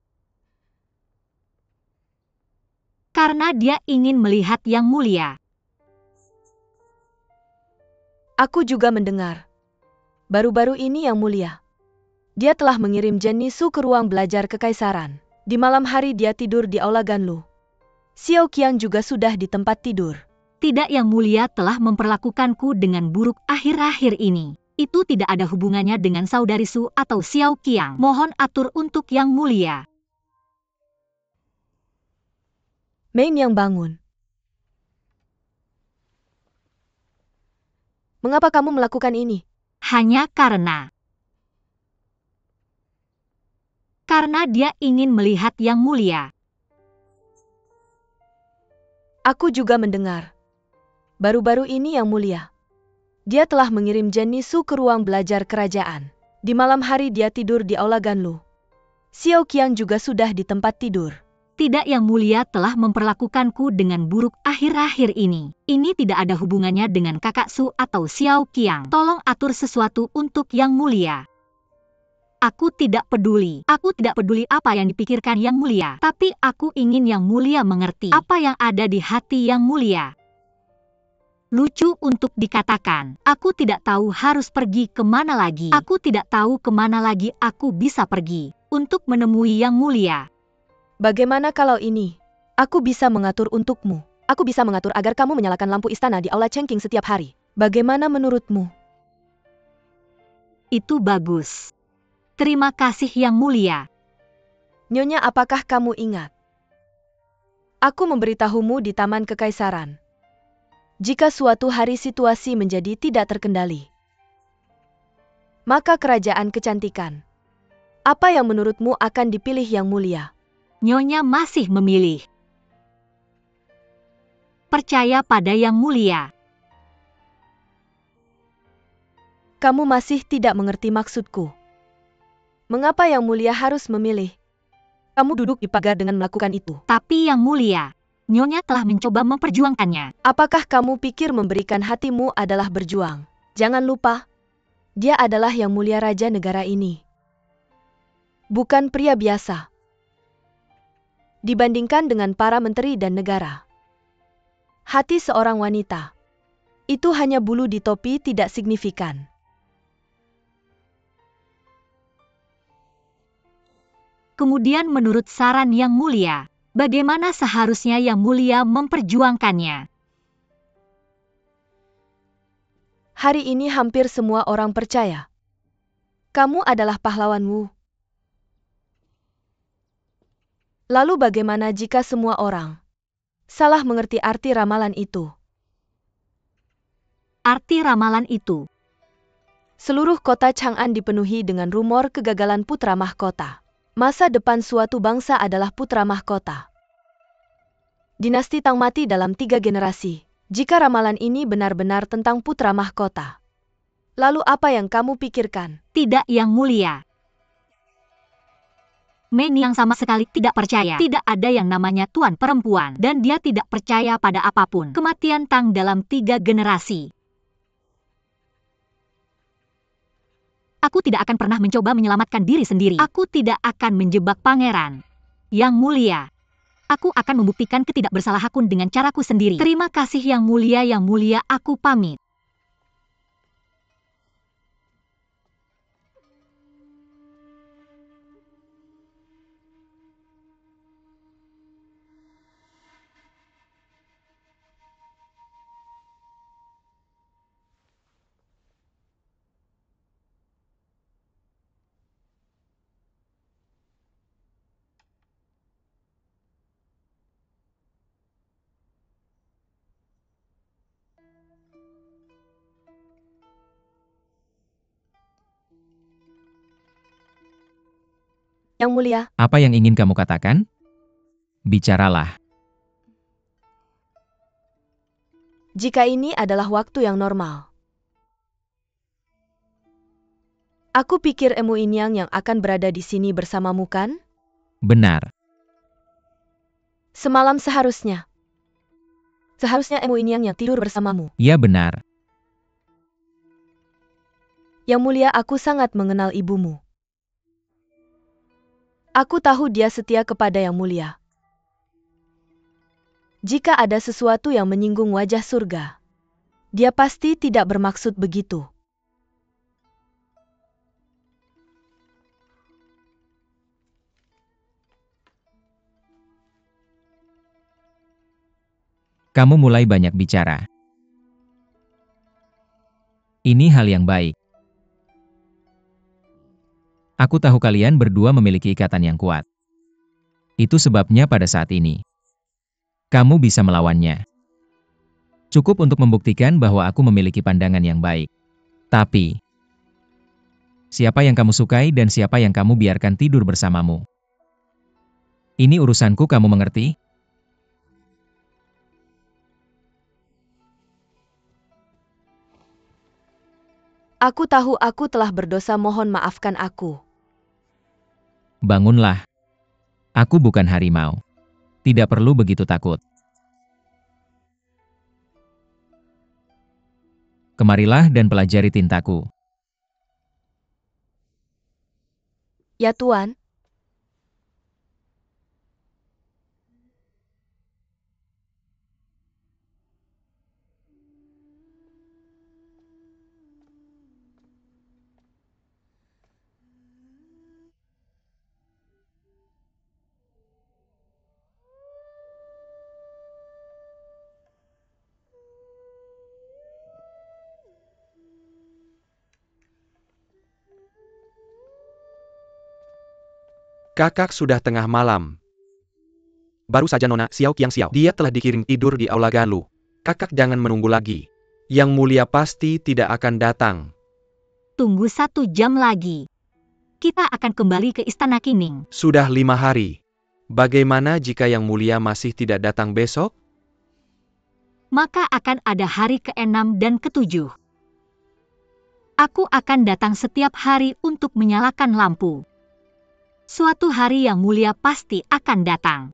dia ingin melihat Yang Mulia. Aku juga mendengar. Baru-baru ini Yang Mulia. Dia telah mengirim Jenny Su ke ruang belajar kekaisaran. Di malam hari dia tidur di aula Ganlu. Xiao Qiang juga sudah di tempat tidur. Tidak, Yang Mulia telah memperlakukanku dengan buruk akhir-akhir ini. Itu tidak ada hubungannya dengan saudari Su atau Xiao Qiang. Mohon atur untuk Yang Mulia. Mei Miang bangun. Mengapa kamu melakukan ini? Hanya karena dia ingin melihat Yang Mulia. Aku juga mendengar. Baru-baru ini Yang Mulia. Dia telah mengirim Jenny Su ke ruang belajar kerajaan. Di malam hari dia tidur di aula Ganlu. Xiao Qiang juga sudah di tempat tidur. Tidak, Yang Mulia telah memperlakukanku dengan buruk akhir-akhir ini. Ini tidak ada hubungannya dengan kakak Su atau Xiao Qiang. Tolong atur sesuatu untuk Yang Mulia. Aku tidak peduli. Aku tidak peduli apa yang dipikirkan Yang Mulia. Tapi aku ingin Yang Mulia mengerti apa yang ada di hati Yang Mulia. Lucu untuk dikatakan. Aku tidak tahu harus pergi kemana lagi. Aku tidak tahu kemana lagi aku bisa pergi untuk menemui Yang Mulia. Bagaimana kalau ini? Aku bisa mengatur untukmu. Aku bisa mengatur agar kamu menyalakan lampu istana di aula Chengqing setiap hari. Bagaimana menurutmu? Itu bagus. Terima kasih Yang Mulia. Nyonya, apakah kamu ingat? Aku memberitahumu di Taman Kekaisaran. Jika suatu hari situasi menjadi tidak terkendali, maka kerajaan kecantikan. Apa yang menurutmu akan dipilih Yang Mulia? Nyonya masih memilih. Percaya pada Yang Mulia. Kamu masih tidak mengerti maksudku. Mengapa Yang Mulia harus memilih? Kamu duduk di pagar dengan melakukan itu. Tapi Yang Mulia, Nyonya telah mencoba memperjuangkannya. Apakah kamu pikir memberikan hatimu adalah berjuang? Jangan lupa, dia adalah Yang Mulia Raja negara ini. Bukan pria biasa. Dibandingkan dengan para menteri dan negara. Hati seorang wanita. Itu hanya bulu di topi tidak signifikan. Kemudian menurut saran Yang Mulia, bagaimana seharusnya Yang Mulia memperjuangkannya? Hari ini hampir semua orang percaya. Kamu adalah pahlawanmu. Lalu bagaimana jika semua orang salah mengerti arti ramalan itu? Arti ramalan itu. Seluruh kota Chang'an dipenuhi dengan rumor kegagalan putra mahkota. Masa depan suatu bangsa adalah putra mahkota. Dinasti Tang mati dalam 3 generasi. Jika ramalan ini benar-benar tentang putra mahkota, lalu apa yang kamu pikirkan? Tidak, Yang Mulia. Mei Niang sama sekali tidak percaya. Tidak ada yang namanya tuan perempuan. Dan dia tidak percaya pada apapun. Kematian Tang dalam 3 generasi. Aku tidak akan pernah mencoba menyelamatkan diri sendiri. Aku tidak akan menjebak pangeran. Yang Mulia. Aku akan membuktikan ketidakbersalahanku dengan caraku sendiri. Terima kasih Yang Mulia, aku pamit. Yang Mulia, Apa yang ingin kamu katakan? Bicaralah. Jika ini adalah waktu yang normal. Aku pikir Emu Inyang yang akan berada di sini bersamamu kan? Benar. Semalam seharusnya. Seharusnya Emu Inyang yang tidur bersamamu. Ya benar. Yang mulia, aku sangat mengenal ibumu. Aku tahu dia setia kepada Yang Mulia. Jika ada sesuatu yang menyinggung wajah surga, dia pasti tidak bermaksud begitu. Kamu mulai banyak bicara. Ini hal yang baik. Aku tahu kalian berdua memiliki ikatan yang kuat. Itu sebabnya pada saat ini, kamu bisa melawannya. Cukup untuk membuktikan bahwa aku memiliki pandangan yang baik. Tapi, siapa yang kamu sukai dan siapa yang kamu biarkan tidur bersamamu? Ini urusanku, kamu mengerti? Aku tahu aku telah berdosa, mohon maafkan aku. Bangunlah. Aku bukan harimau. Tidak perlu begitu takut. Kemarilah dan pelajari tintaku. Ya Tuan. Kakak, sudah tengah malam. Baru saja Nona Xiao Qiang Xiao. Dia telah dikirim tidur di aula Galuh. Kakak jangan menunggu lagi. Yang mulia pasti tidak akan datang. Tunggu 1 jam lagi. Kita akan kembali ke Istana Qining. Sudah 5 hari. Bagaimana jika yang mulia masih tidak datang besok? Maka akan ada hari ke-6 dan ke-7. Aku akan datang setiap hari untuk menyalakan lampu. Suatu hari yang mulia pasti akan datang.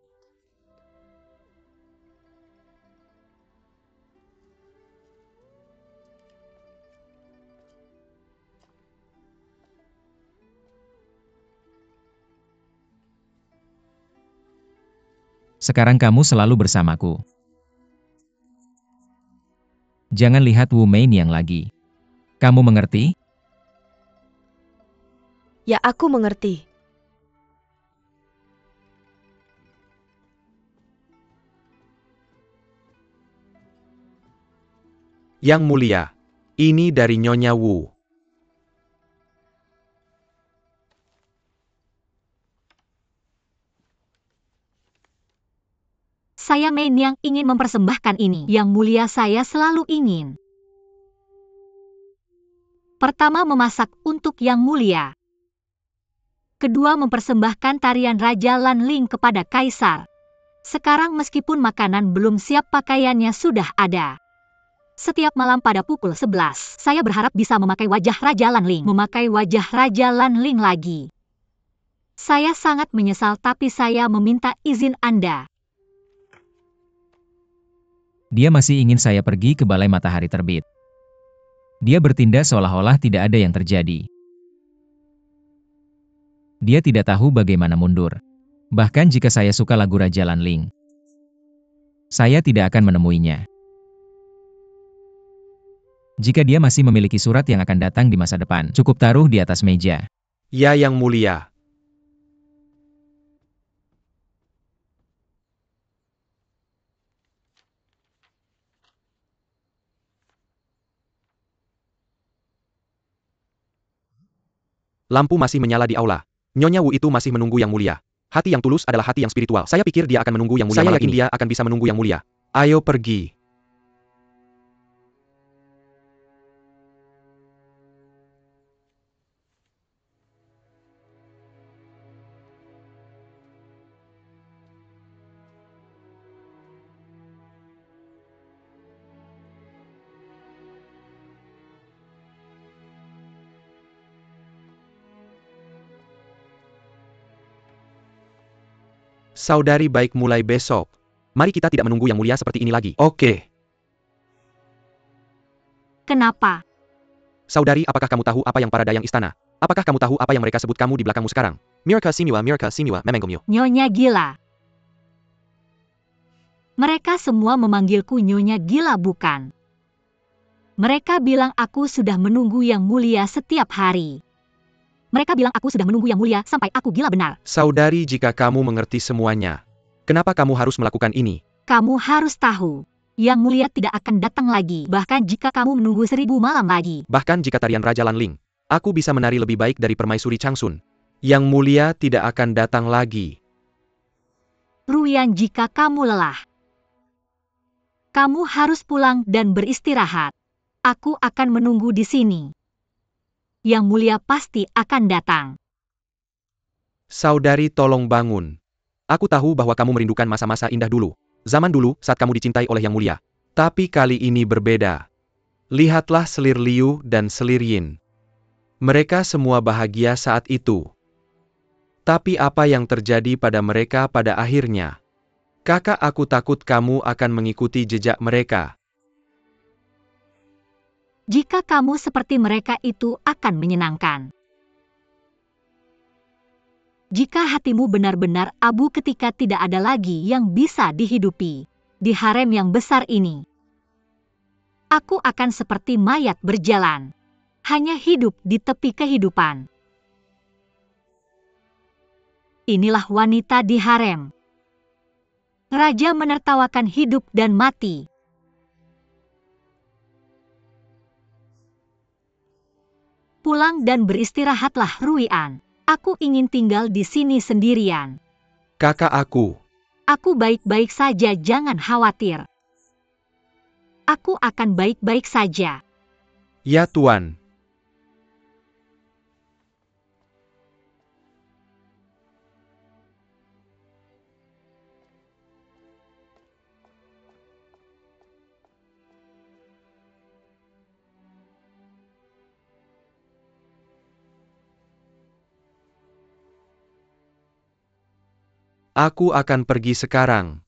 Sekarang kamu selalu bersamaku. Jangan lihat Wu Meiniang lagi. Kamu mengerti? Ya, aku mengerti. Yang mulia, ini dari Nyonya Wu. Saya Meiniang ingin mempersembahkan ini. Yang mulia, saya selalu ingin. Pertama, memasak untuk Yang Mulia. Kedua, mempersembahkan tarian Raja Lanling kepada Kaisar. Sekarang meskipun makanan belum siap, pakaiannya sudah ada. Setiap malam pada pukul 11, saya berharap bisa memakai wajah Raja Lanling. Memakai wajah Raja Lanling lagi. Saya sangat menyesal, tapi saya meminta izin Anda. Dia masih ingin saya pergi ke balai matahari terbit. Dia bertindak seolah-olah tidak ada yang terjadi. Dia tidak tahu bagaimana mundur. Bahkan jika saya suka lagu Raja Lanling, saya tidak akan menemuinya. Jika dia masih memiliki surat yang akan datang di masa depan, cukup taruh di atas meja. Ya, yang mulia. Lampu masih menyala di aula. Nyonya Wu itu masih menunggu yang mulia. Hati yang tulus adalah hati yang spiritual. Saya pikir dia akan menunggu yang mulia. Saya yakin dia akan bisa menunggu yang mulia. Ayo pergi. Saudari baik mulai besok. Mari kita tidak menunggu Yang Mulia seperti ini lagi. Oke. Kenapa? Saudari, apakah kamu tahu apa yang para dayang istana? Apakah kamu tahu apa yang mereka sebut kamu di belakangmu sekarang? Mirka Simiwa, Memengkumyo. Nyonya gila. Mereka semua memanggilku Nyonya gila bukan? Mereka bilang aku sudah menunggu Yang Mulia setiap hari. Mereka bilang aku sudah menunggu Yang Mulia sampai aku gila benar. Saudari, jika kamu mengerti semuanya, kenapa kamu harus melakukan ini? Kamu harus tahu, Yang Mulia tidak akan datang lagi, bahkan jika kamu menunggu 1000 malam lagi. Bahkan jika tarian Raja Lanling, aku bisa menari lebih baik dari permaisuri Changsun. Yang Mulia tidak akan datang lagi. Ruyan, jika kamu lelah, kamu harus pulang dan beristirahat. Aku akan menunggu di sini. Yang Mulia pasti akan datang. Saudari, tolong bangun. Aku tahu bahwa kamu merindukan masa-masa indah dulu. Zaman dulu saat kamu dicintai oleh Yang Mulia. Tapi kali ini berbeda. Lihatlah selir Liu dan selir Yin. Mereka semua bahagia saat itu. Tapi apa yang terjadi pada mereka pada akhirnya? Kakak, aku takut kamu akan mengikuti jejak mereka. Jika kamu seperti mereka itu akan menyenangkan. Jika hatimu benar-benar abu ketika tidak ada lagi yang bisa dihidupi di harem yang besar ini, aku akan seperti mayat berjalan, hanya hidup di tepi kehidupan. Inilah wanita di harem. Raja menertawakan hidup dan mati. Pulang dan beristirahatlah, Ruyan. Aku ingin tinggal di sini sendirian. Kakak aku. Aku baik-baik saja, jangan khawatir. Aku akan baik-baik saja. Ya Tuan. Aku akan pergi sekarang.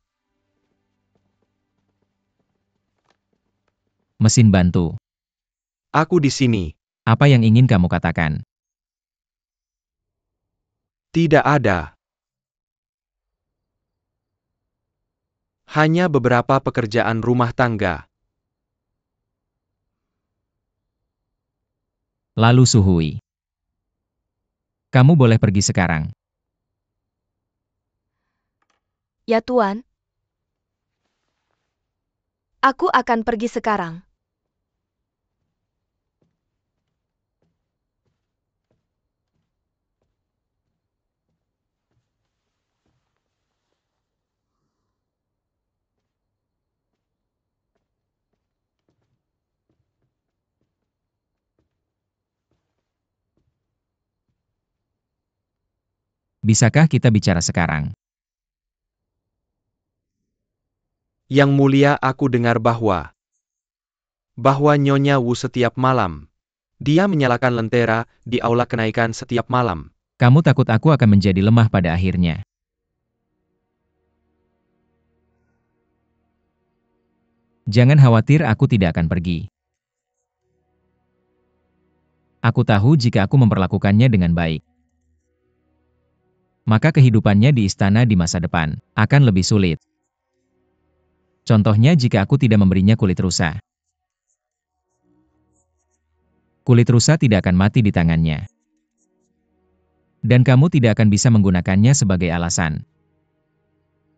Mesin bantu. Aku di sini. Apa yang ingin kamu katakan? Tidak ada. Hanya beberapa pekerjaan rumah tangga. Lalu Suhui. Kamu boleh pergi sekarang. Ya Tuan. Aku akan pergi sekarang. Bisakah kita bicara sekarang? Yang Mulia, aku dengar bahwa Nyonya Wu setiap malam. Dia menyalakan lentera di aula kenaikan setiap malam. Kamu takut aku akan menjadi lemah pada akhirnya. Jangan khawatir, aku tidak akan pergi. Aku tahu jika aku memperlakukannya dengan baik, maka kehidupannya di istana di masa depan akan lebih sulit. Contohnya jika aku tidak memberinya kulit rusa. Kulit rusa tidak akan mati di tangannya. Dan kamu tidak akan bisa menggunakannya sebagai alasan.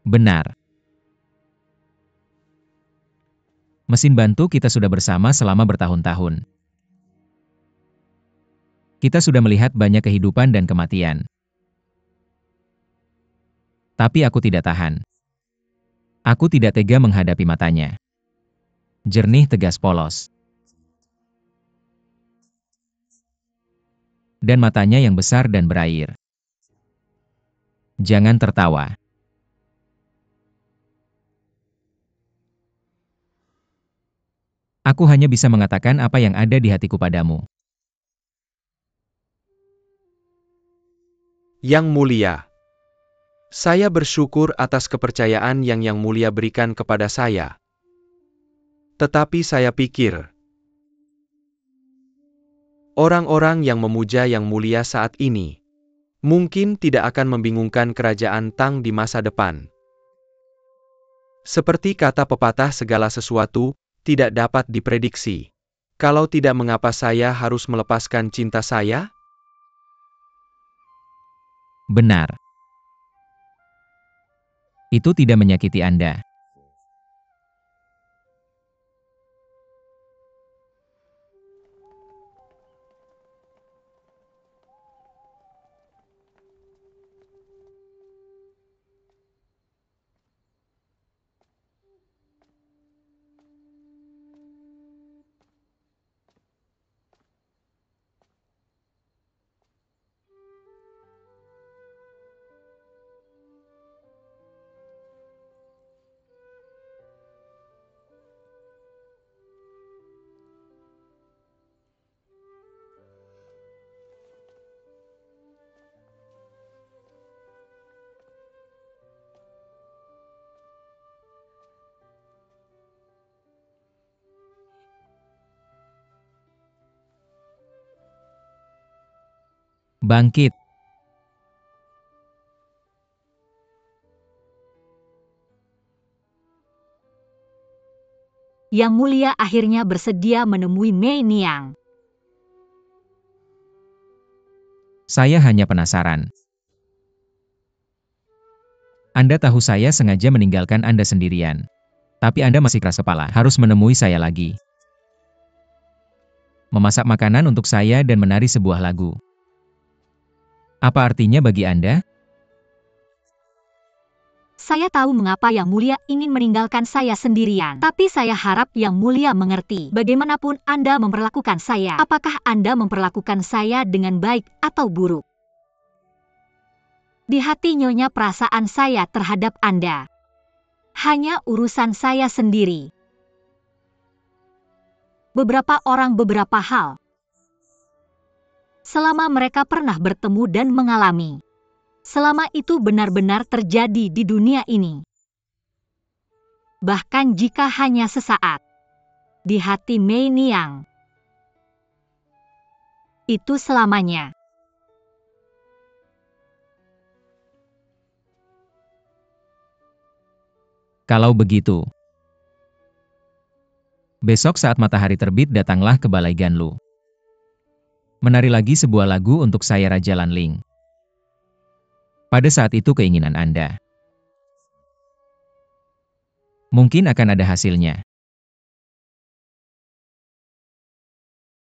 Benar. Mesin bantu kita sudah bersama selama bertahun-tahun. Kita sudah melihat banyak kehidupan dan kematian. Tapi aku tidak tahan. Aku tidak tega menghadapi matanya. Jernih, tegas, polos. Dan matanya yang besar dan berair. Jangan tertawa. Aku hanya bisa mengatakan apa yang ada di hatiku padamu. Yang Mulia. Saya bersyukur atas kepercayaan yang Mulia berikan kepada saya. Tetapi saya pikir, orang-orang yang memuja Yang Mulia saat ini, mungkin tidak akan membingungkan kerajaan Tang di masa depan. Seperti kata pepatah, segala sesuatu tidak dapat diprediksi. Kalau tidak, mengapa saya harus melepaskan cinta saya? Benar. Itu tidak menyakiti Anda. Bangkit. Yang Mulia akhirnya bersedia menemui Mei Niang. Saya hanya penasaran. Anda tahu saya sengaja meninggalkan Anda sendirian. Tapi Anda masih keras kepala, harus menemui saya lagi. Memasak makanan untuk saya dan menari sebuah lagu. Apa artinya bagi Anda? Saya tahu mengapa Yang Mulia ingin meninggalkan saya sendirian. Tapi saya harap Yang Mulia mengerti. Bagaimanapun Anda memperlakukan saya, apakah Anda memperlakukan saya dengan baik atau buruk? Di hati Nyonya perasaan saya terhadap Anda hanya urusan saya sendiri. Beberapa orang beberapa hal. Selama mereka pernah bertemu dan mengalami. Selama itu benar-benar terjadi di dunia ini. Bahkan jika hanya sesaat. Di hati Mei Niang. Itu selamanya. Kalau begitu, besok saat matahari terbit datanglah ke Balai Ganlu. Menari lagi sebuah lagu untuk saya Raja Lanling. Pada saat itu keinginan Anda mungkin akan ada hasilnya.